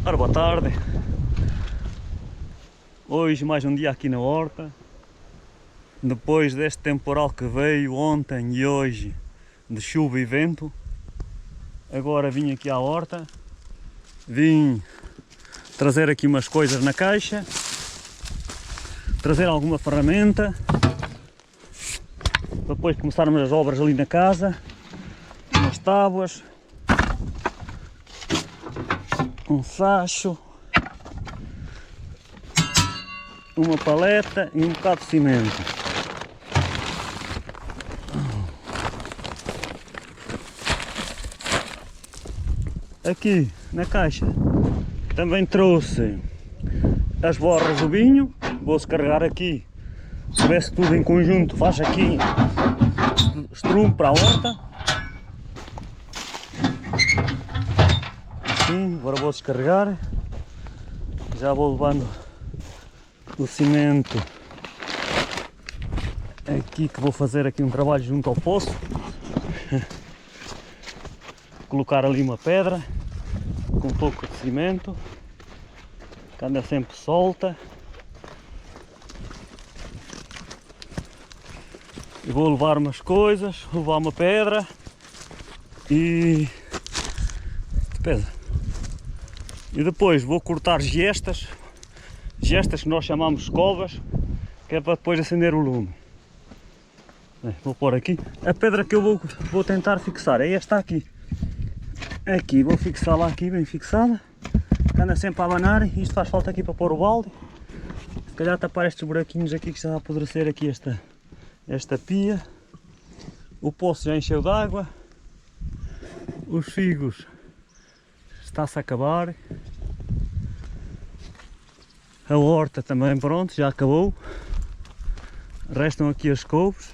Ora, boa tarde. Hoje mais um dia aqui na horta. Depois deste temporal que veio ontem e hoje, de chuva e vento, agora vim aqui à horta. Vim trazer aqui umas coisas na caixa, trazer alguma ferramenta, para depois começarmos as obras ali na casa, umas tábuas, um sacho, uma paleta e um bocado de cimento. Aqui na caixa também trouxe as borras do vinho, vou-se carregar aqui, se tivesse tudo em conjunto faz aqui estrume para a horta. Assim, agora vou descarregar, já vou levando o cimento aqui, que vou fazer aqui um trabalho junto ao poço. Colocar ali uma pedra com um pouco de cimento, que anda sempre solta. E vou levar umas coisas, levar uma pedra e depois vou cortar gestas que nós chamamos escovas, que é para depois acender o lume. Vou pôr aqui a pedra que eu vou tentar fixar, é esta aqui. Aqui, vou fixá-la aqui bem fixada, que anda sempre a abanar. Isto faz falta aqui para pôr o balde. Se calhar tapar estes buraquinhos aqui que está a apodrecer aqui esta pia. O poço já encheu de água. Os figos está-se a acabar. A horta também pronto, já acabou. Restam aqui as couves.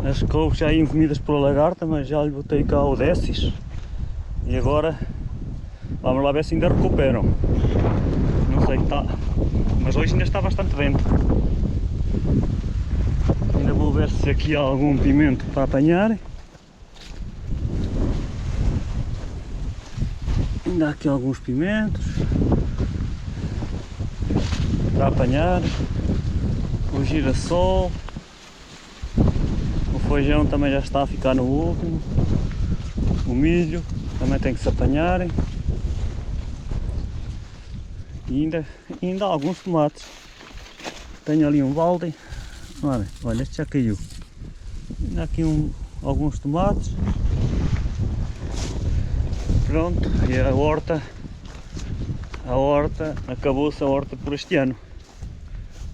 As couves já iam comidas pela lagarta, mas já lhe botei cá o Dessis. E agora vamos lá ver se ainda recuperam. Não sei que está, mas hoje ainda está bastante vento. Ainda vou ver se aqui há algum pimento para apanhar. Ainda há aqui alguns pimentos para apanhar. O girassol. O feijão também já está a ficar no último. O milho também tem que se apanhar. E ainda há alguns tomates. Tenho ali um balde. Olha, este já caiu. Ainda há aqui alguns tomates. Pronto, e a horta acabou-se a horta por este ano.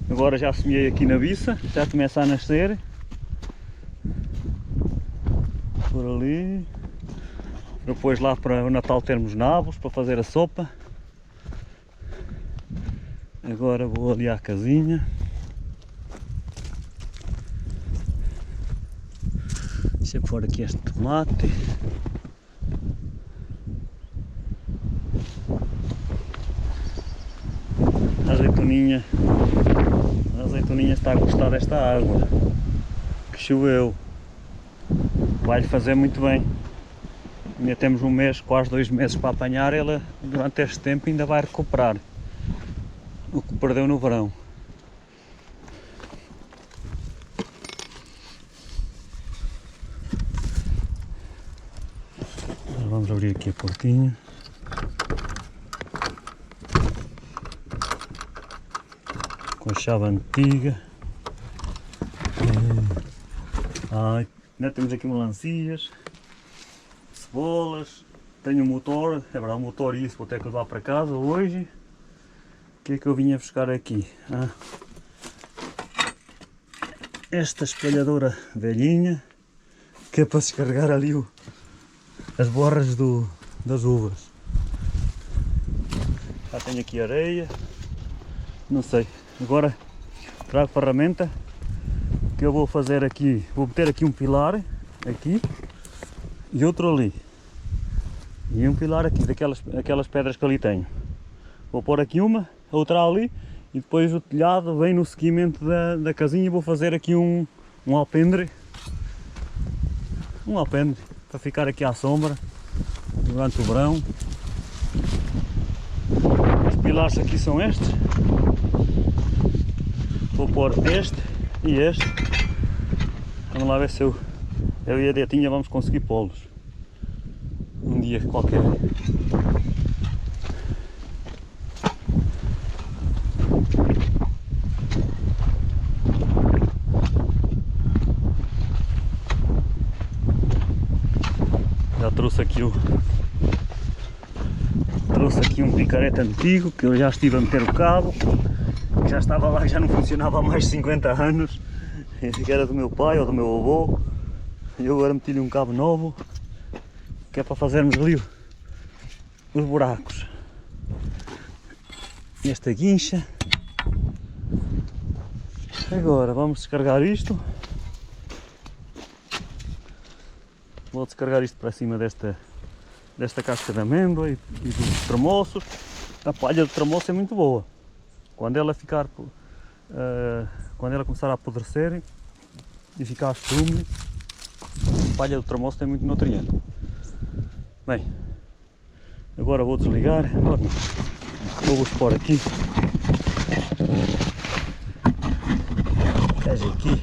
Agora já semeei aqui na biça, já começa a nascer. Por ali. Depois lá para o Natal termos nabos para fazer a sopa. Agora vou ali à casinha. Deixa eu pôr aqui este tomate. A azeitoninha está a gostar desta água que choveu. Vai-lhe fazer muito bem. Ainda temos um mês, quase 2 meses para apanhar. Ela durante este tempo ainda vai recuperar o que perdeu no verão. Agora vamos abrir aqui a portinha. Com a chave antiga. Ainda temos aqui melancias, cebolas, tenho um motor, é verdade, o motor e isso vou ter que levar para casa hoje. O que é que eu vinha buscar aqui? Esta espalhadora velhinha, que é para descarregar ali as borras das uvas. Já tenho aqui areia, não sei, agora trago ferramenta. Que eu vou fazer aqui, vou meter aqui um pilar aqui e outro ali e um pilar aqui daquelas pedras que ali tenho. Vou pôr aqui uma, a outra ali e depois o telhado vem no seguimento da casinha. E vou fazer aqui um alpendre para ficar aqui à sombra durante o verão. Os pilares aqui são estes. Vou pôr este e este. Vamos lá ver se eu e a Detinha vamos conseguir pô-los um dia qualquer. Já trouxe aqui um picareta antigo que eu já estive a meter o cabo, que já estava lá, já não funcionava há mais de 50 anos, que era do meu pai ou do meu avô, e eu agora meti-lhe um cabo novo, que é para fazermos ali os buracos. Esta guincha. Agora vamos descarregar isto. Vou descarregar isto para cima desta casca de amêndoa e dos tramoços. A palha do tramoço é muito boa. Quando ela começar a apodrecer e ficar estrume, a palha do tramoço tem muito nutriente. Bem, agora vou desligar. Vou-vos pôr aqui. Veja aqui.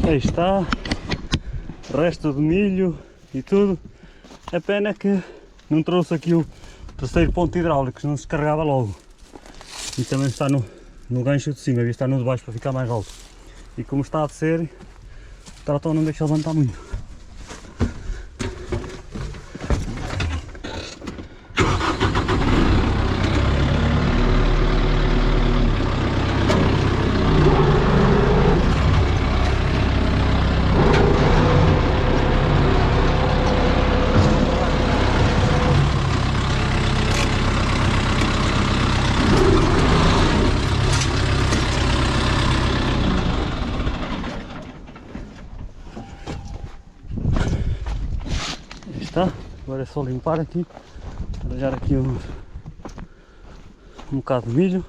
Aí está, resto de milho e tudo. A pena é que não trouxe aqui o terceiro ponto hidráulico, senão se descarregava logo. E também está no gancho de cima, devia estar no de baixo para ficar mais alto. E como está a descer, o trator não deixa levantar muito. está. Agora é só limpar aqui, arranjar aqui um bocado de milho.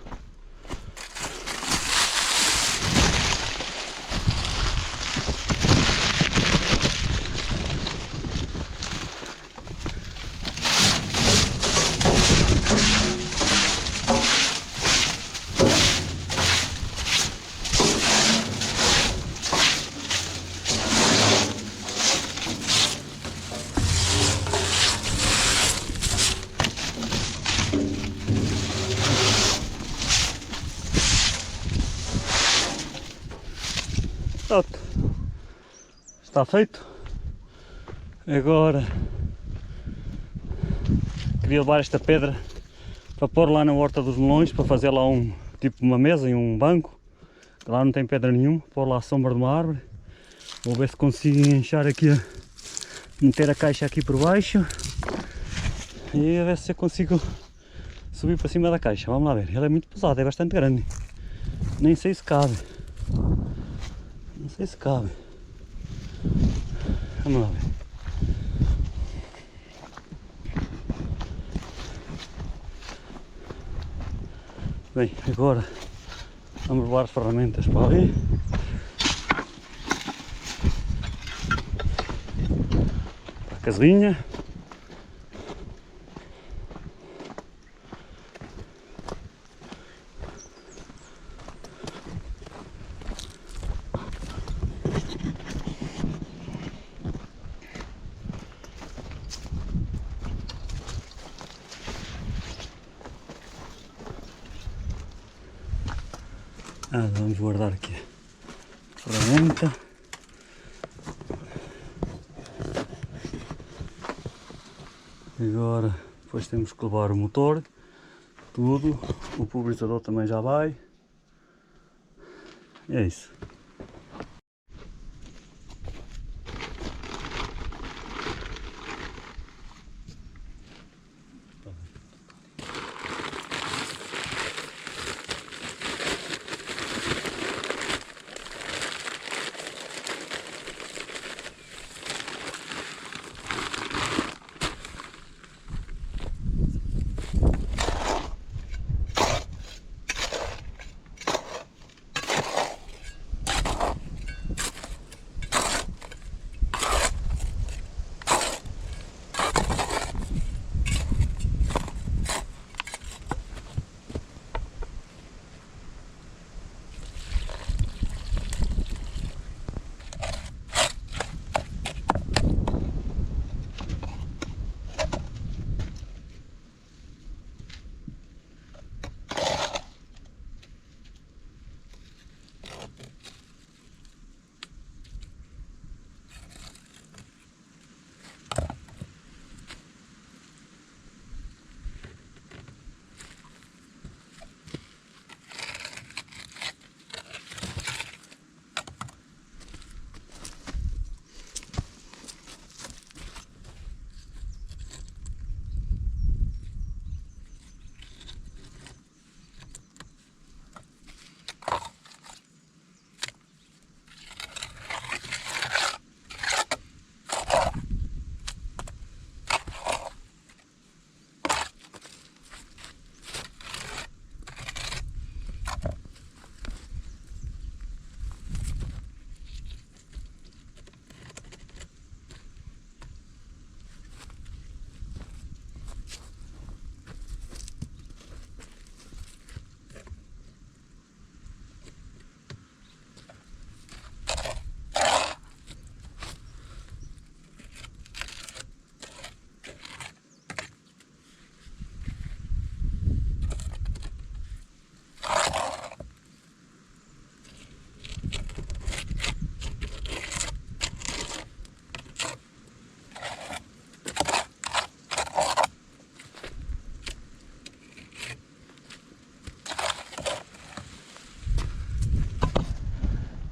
Pronto, está feito. Agora queria levar esta pedra para pôr lá na horta dos melões, para fazer lá tipo uma mesa e um banco. Lá não tem pedra nenhuma, pôr lá a sombra de uma árvore. Vou ver se consigo encher aqui, meter a caixa aqui por baixo e a ver se eu consigo subir para cima da caixa. Vamos lá ver, ela é muito pesada, é bastante grande, nem sei se cabe. Não sei se cabe. Vamos lá ver. Bem, agora vamos levar as ferramentas para ali. Para a casinha. Vamos guardar aqui a ferramenta. Agora depois temos que levar o motor, tudo, o pulverizador também já vai. É isso.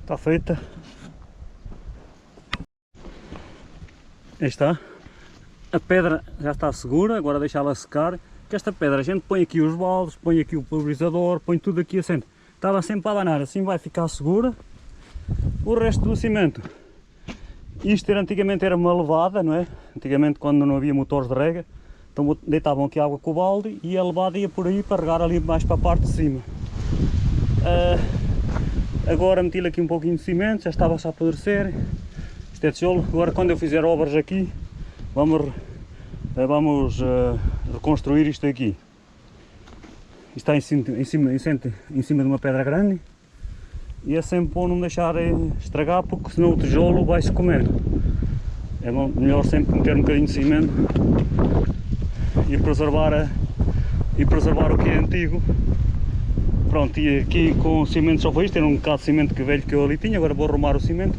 Está feita. Aí está. A pedra já está segura, agora deixá-la secar. Que esta pedra a gente põe aqui os baldes, põe aqui o pulverizador, põe tudo aqui assente. Estava sempre a abanar, assim vai ficar segura. O resto do cimento Isto antigamente era uma levada, não é? Antigamente, quando não havia motores de rega, então deitavam aqui água com o balde e a levada ia por aí para regar ali mais para a parte de cima. Agora meti-lhe aqui um pouquinho de cimento, já estava a apodrecer. Isto é tijolo. Agora, quando eu fizer obras aqui, vamos reconstruir isto aqui. Isto está em cima de uma pedra grande e é sempre bom não deixar estragar, porque senão o tijolo vai-se comendo. É melhor sempre meter um bocadinho de cimento e preservar o que é antigo. Pronto, e aqui com o cimento só foi isto, era um bocado de cimento velho que eu ali tinha, agora vou arrumar o cimento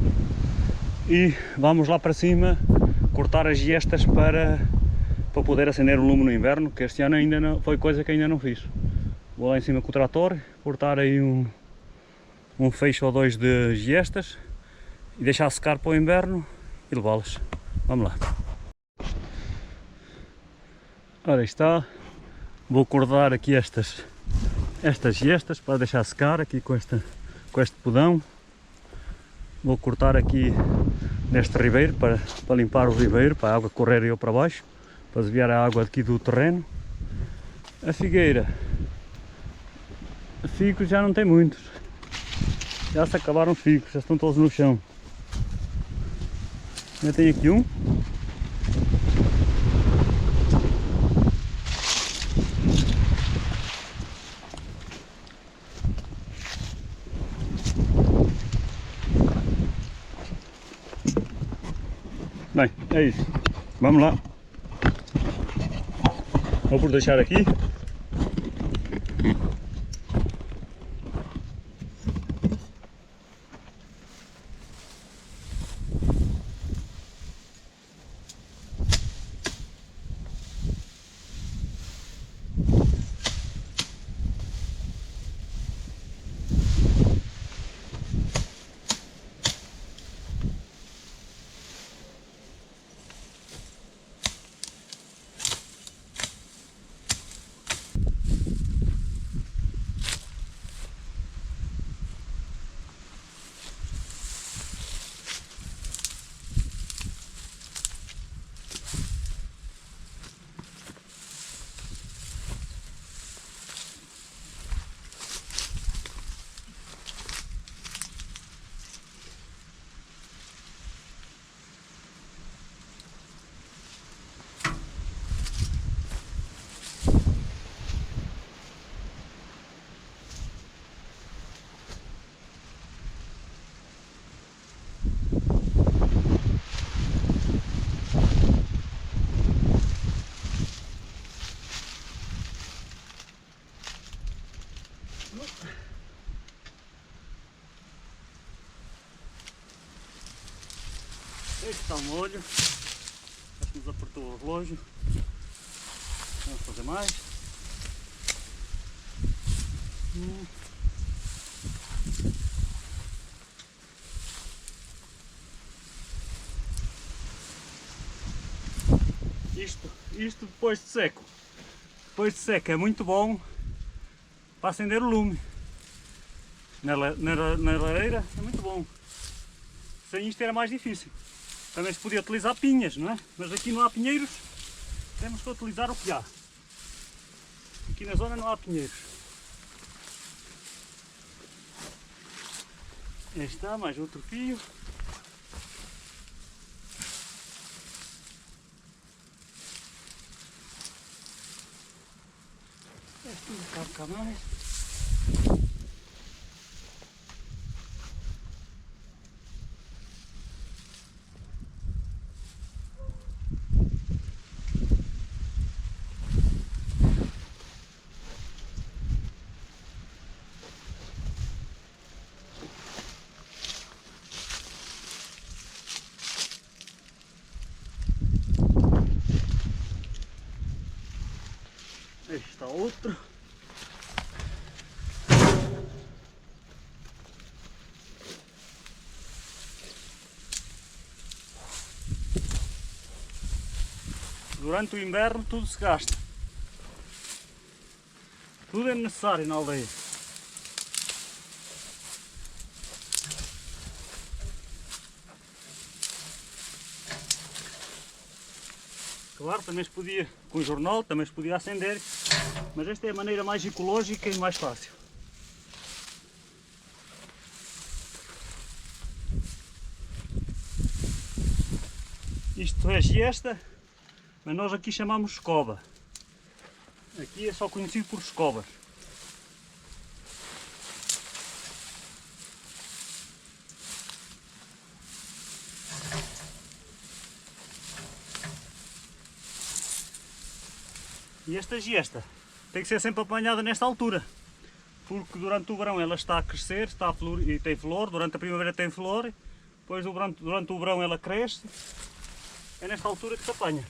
e vamos lá para cima cortar as gestas para poder acender o lume no inverno, que este ano ainda não, foi coisa que ainda não fiz. Vou lá em cima com o trator, cortar aí um feixe ou dois de gestas e deixar secar para o inverno e levá-las. Vamos lá. Ora, está. Vou cortar aqui estas gestas para deixar secar aqui com este podão. Vou cortar aqui neste ribeiro para limpar o ribeiro, para a água correr eu para baixo, para desviar a água aqui do terreno. A figueira, figos já não tem muitos, já se acabaram os figos, já estão todos no chão. Já tenho aqui um. Bem, é isso. Vamos lá. Vou por deixar aqui. Este está o molho. Acho que nos apertou o relógio. Vamos fazer mais. Isto depois de seco. Depois de seco é muito bom para acender o lume. Na lareira é muito bom. Sem isto era mais difícil. Também se podia utilizar pinhas, não é? Mas aqui não há pinheiros, temos que utilizar o que há. Aqui na zona não há pinheiros. Aí está, mais outro fio. Este não cabe cá mais. Aí está outro. Durante o inverno tudo se gasta. Tudo é necessário na aldeia. Claro, também se podia, com jornal, também se podia acender, mas esta é a maneira mais ecológica e mais fácil. Isto é giesta, mas nós aqui chamamos escova. Aqui é só conhecido por escovas. E esta giesta tem que ser sempre apanhada nesta altura, porque durante o verão ela está a crescer, está a florir, e tem flor, durante a primavera tem flor, depois durante o verão ela cresce, é nesta altura que se apanha.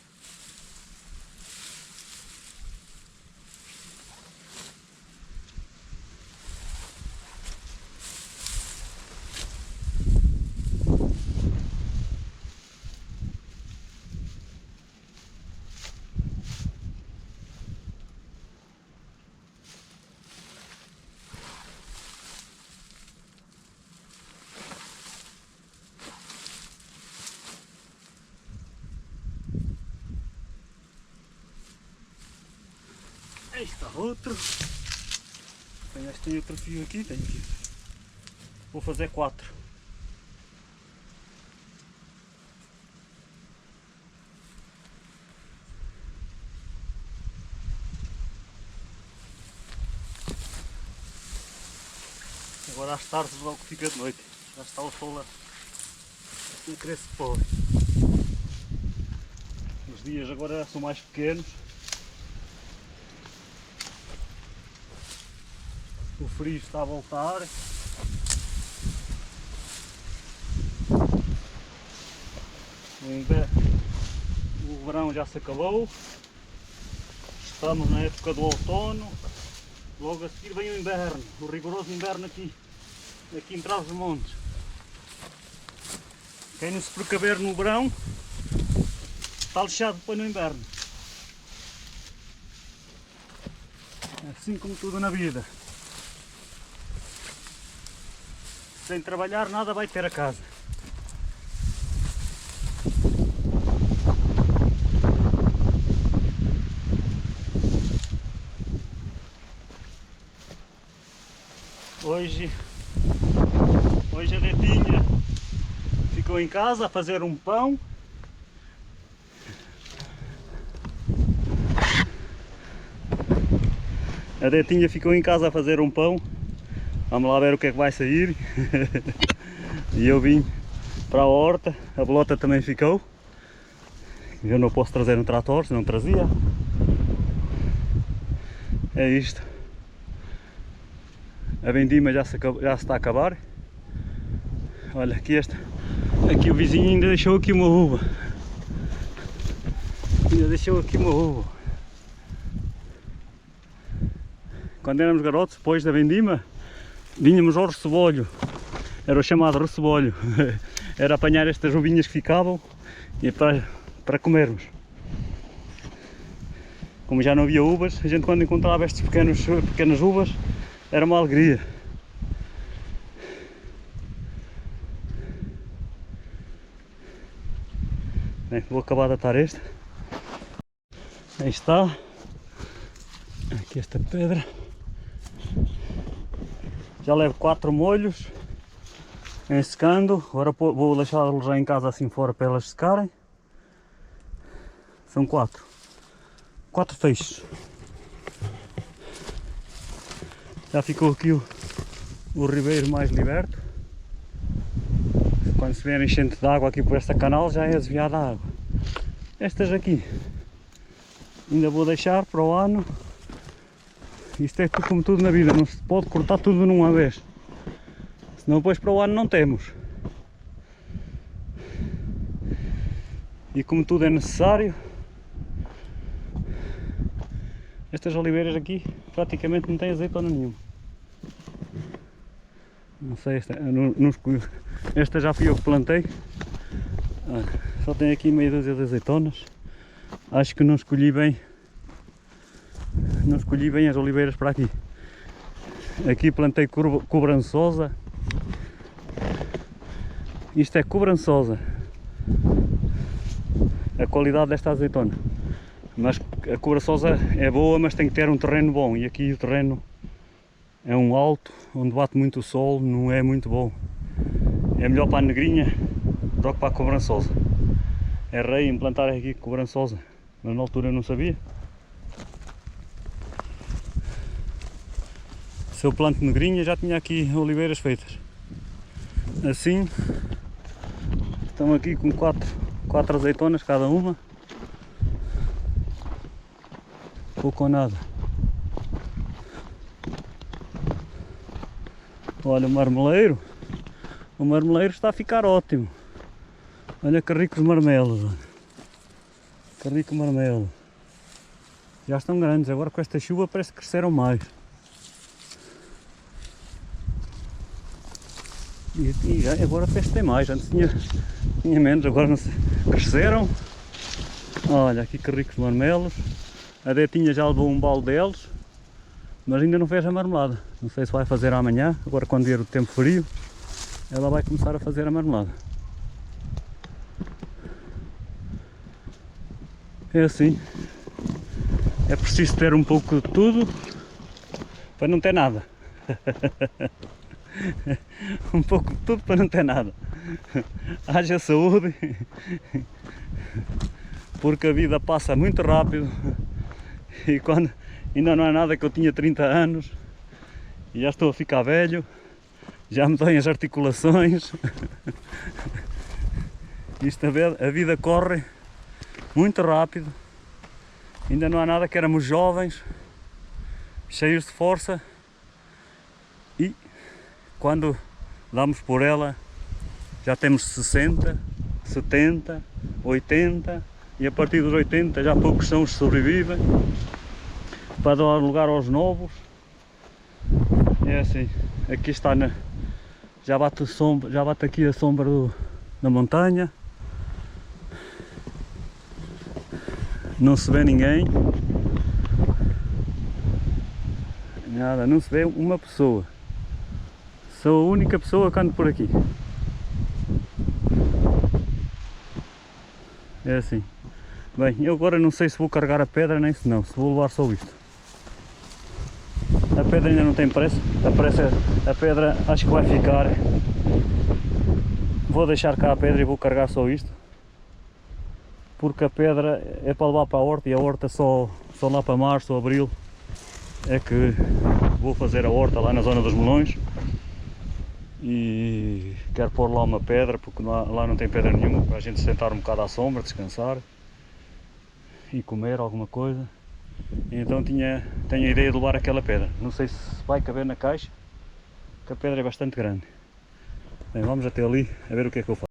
Aí está outro. Tem outro fio aqui, tenho aqui. Vou fazer 4. Agora às tardes logo fica de noite. Já está o sol a querer se pôr. Os dias agora são mais pequenos. O frio está a voltar. O verão já se acabou. Estamos na época do outono. Logo a seguir vem o inverno, o rigoroso inverno aqui em Trás-os-Montes. Quem não se precaver no verão está lixado depois no inverno. Assim como tudo na vida. Sem trabalhar nada vai ter a casa. Hoje a Detinha ficou em casa a fazer um pão. A Detinha ficou em casa a fazer um pão. Vamos lá ver o que é que vai sair. E eu vim para a horta, a bolota também ficou. Eu não posso trazer um trator, se não trazia. É isto. A vendima já se está a acabar. Olha, aqui o vizinho ainda deixou aqui uma uva. Quando éramos garotos, depois da vendima, vinhamos ao recebolho. Era o chamado recebolho. Era apanhar estas uvinhas que ficavam e para comermos. Como já não havia uvas, a gente quando encontrava estas pequenas uvas, era uma alegria. Bem, vou acabar de atar este. Aí está. Aqui esta pedra. Já levo 4 molhos. Em secando. Agora vou deixá-los já em casa assim fora para elas secarem. São 4. 4 feixes. Já ficou aqui o ribeiro mais liberto. Quando se vier enchente de água aqui por esta canal já é desviada a água. Estas aqui ainda vou deixar para o ano. Isto é como tudo na vida, não se pode cortar tudo numa vez. Senão depois para o ano não temos. E como tudo é necessário, estas oliveiras aqui praticamente não têm azeitona nenhuma. Não sei, esta já fui eu que plantei. Só tem aqui meia dúzia de azeitonas. Acho que não escolhi bem as oliveiras para aqui. Aqui plantei cobrançosa. Isto é cobrançosa. A qualidade desta azeitona. Mas a Coraçosa é boa, mas tem que ter um terreno bom. E aqui o terreno é um alto, onde bate muito o sol, não é muito bom. É melhor para a Negrinha do que para a Cobrançosa. Errei em plantar aqui Cobrançosa, mas na altura eu não sabia. Se eu planto Negrinha já tinha aqui oliveiras feitas. Assim, estão aqui com quatro azeitonas cada uma. Pouco ou nada. Olha o marmeleiro. O marmeleiro está a ficar ótimo. Olha que ricos marmelos. Olha. Que rico marmelo. Já estão grandes. Agora com esta chuva parece que cresceram mais. E agora parece que tem mais. Antes tinha menos. Agora não sei. Cresceram. Olha aqui que ricos marmelos. A Detinha já levou um balde deles, mas ainda não fez a marmelada. Não sei se vai fazer amanhã, agora quando vier o tempo frio, ela vai começar a fazer a marmelada. É assim, é preciso ter um pouco de tudo para não ter nada. Um pouco de tudo para não ter nada. Haja saúde, porque a vida passa muito rápido. E quando ainda não é nada que eu tinha 30 anos e já estou a ficar velho, já me doem as articulações. Isto, a vida corre muito rápido. Ainda não há nada que éramos jovens, cheios de força, e quando damos por ela já temos 60, 70, 80, e a partir dos 80 já poucos são os que sobrevivem para dar lugar aos novos. É assim, aqui está já bate aqui a sombra da montanha, não se vê ninguém, nada, não se vê uma pessoa, sou a única pessoa que ando por aqui. É assim. Bem, eu agora não sei se vou carregar a pedra nem se não, se vou levar só isto. A pedra ainda não tem pressa, a pedra acho que vai ficar. Vou deixar cá a pedra e vou carregar só isto. Porque a pedra é para levar para a horta, e a horta só lá para março ou abril é que vou fazer a horta lá na zona dos melões. E quero pôr lá uma pedra, porque lá não tem pedra nenhuma, para a gente sentar um bocado à sombra, descansar e comer alguma coisa. E então tenho a ideia de levar aquela pedra. Não sei se vai caber na caixa, porque a pedra é bastante grande. Bem, vamos até ali a ver o que é que eu faço.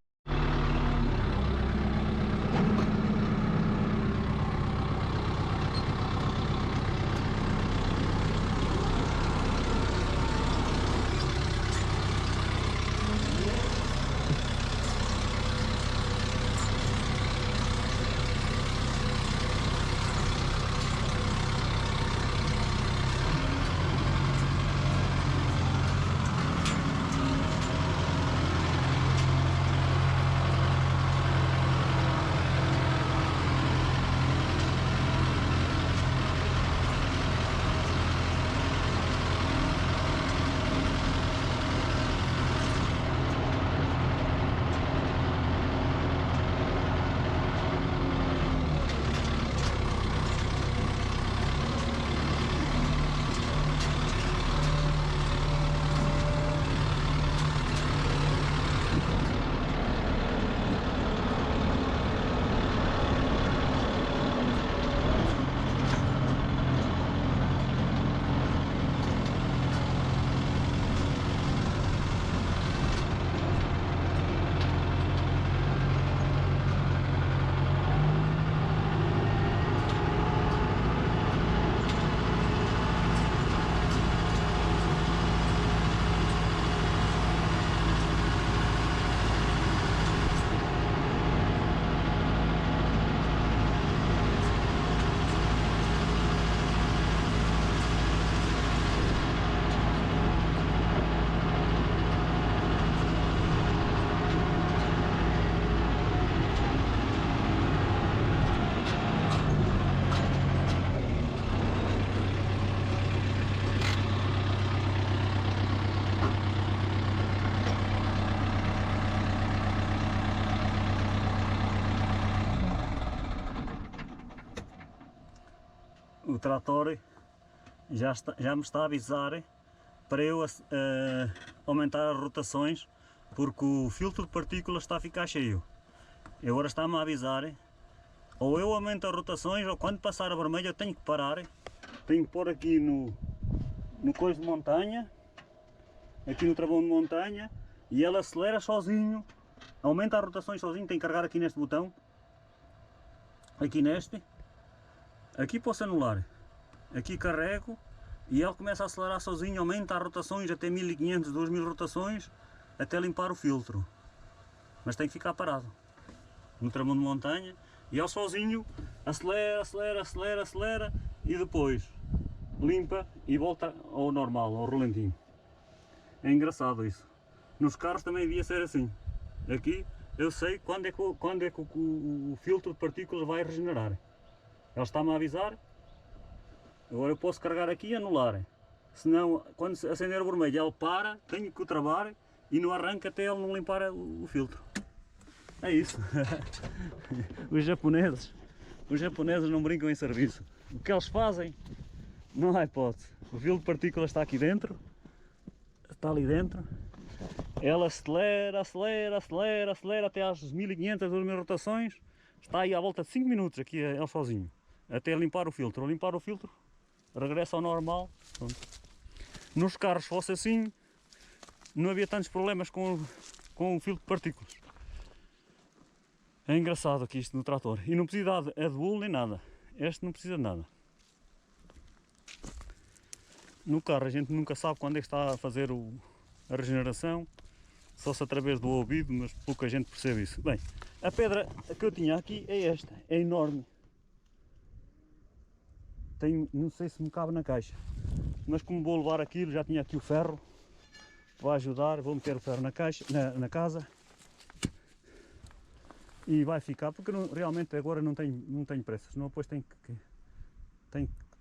o trator já me está a avisar para eu aumentar as rotações, porque o filtro de partículas está a ficar cheio. E agora está-me a avisar, ou eu aumento as rotações, ou quando passar a vermelho eu tenho que parar, tenho que pôr aqui no coisa de montanha, aqui no travão de montanha, e ele acelera sozinho, aumenta as rotações sozinho. Tenho que carregar aqui neste botão, aqui neste, aqui posso anular, aqui carrego e ele começa a acelerar sozinho, aumenta as rotações até 1500, 2000 rotações, até limpar o filtro. Mas tem que ficar parado no travão de montanha e ele sozinho acelera, acelera, acelera, acelera e depois limpa e volta ao normal, ao rolentinho. É engraçado isso. Nos carros também devia ser assim. Aqui eu sei quando é que o filtro de partículas vai regenerar. Ele está-me a avisar. Agora eu posso carregar aqui e anular. Senão, quando acender o vermelho, ele para, tenho que o travar e não arranca até ele não limpar o filtro. É isso. Os japoneses não brincam em serviço. O que eles fazem, não há hipótese. O filtro de partículas está aqui dentro, está ali dentro. Ela acelera, acelera, acelera, acelera até às 1500, 2000 rotações. Está aí à volta de 5 minutos aqui ele sozinho, até limpar o filtro. Ao limpar o filtro, regressa ao normal. Pronto. Nos carros, se fosse assim, não havia tantos problemas com o filtro de partículas. É engraçado aqui isto no trator. E não precisa de AdBlue nem nada. Este não precisa de nada. No carro a gente nunca sabe quando é que está a fazer a regeneração. Só se através do ouvido, mas pouca gente percebe isso. Bem, a pedra que eu tinha aqui é esta. É enorme. Não sei se me cabe na caixa. Mas como vou levar aquilo, já tinha aqui o ferro. Vai ajudar, vou meter o ferro na caixa, na casa. E vai ficar, porque realmente agora não tenho pressa, senão depois tenho que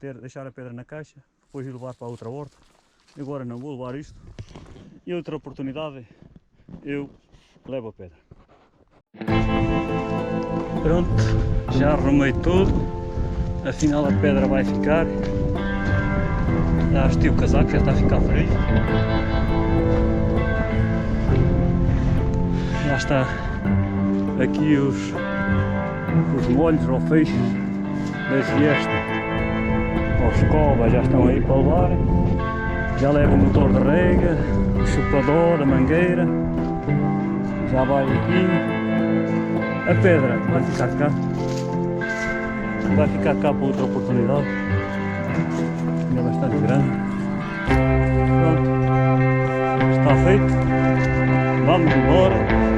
deixar a pedra na caixa, depois ir levar para a outra horta. Agora não vou levar isto, e outra oportunidade eu levo a pedra. Pronto, já arrumei tudo, afinal a pedra vai ficar. Já vesti o casaco, já está a ficar frio. Já está aqui os molhos ou feixes da giesta, ou escova já estão aí para levar. Já leva o motor de rega, o chupador, a mangueira, já vai aqui. A pedra vai ficar cá, para outra oportunidade, é bastante grande. Pronto, está feito, vamos embora.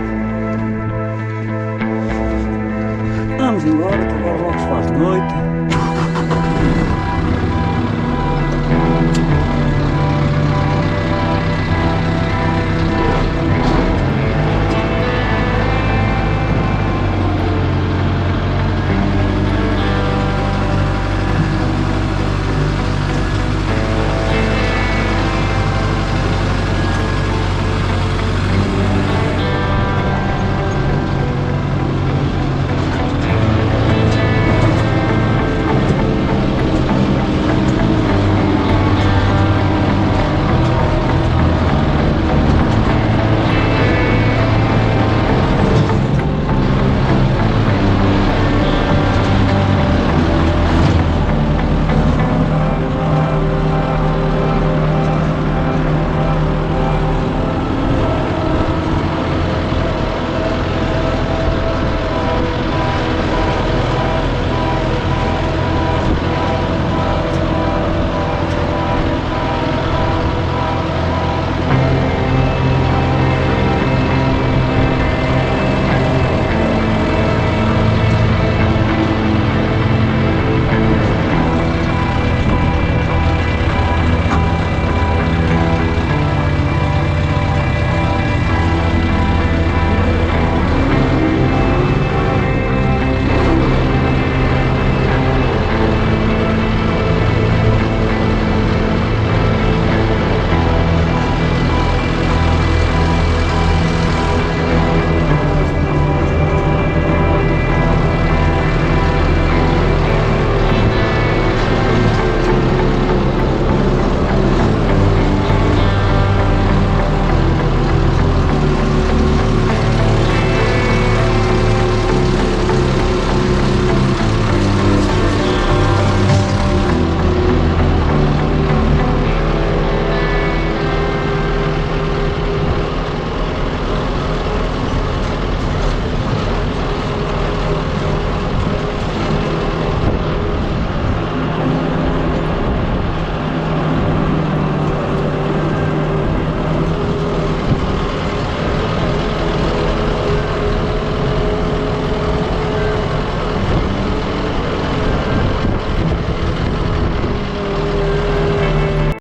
Vamos embora, que agora logo se faz de noite.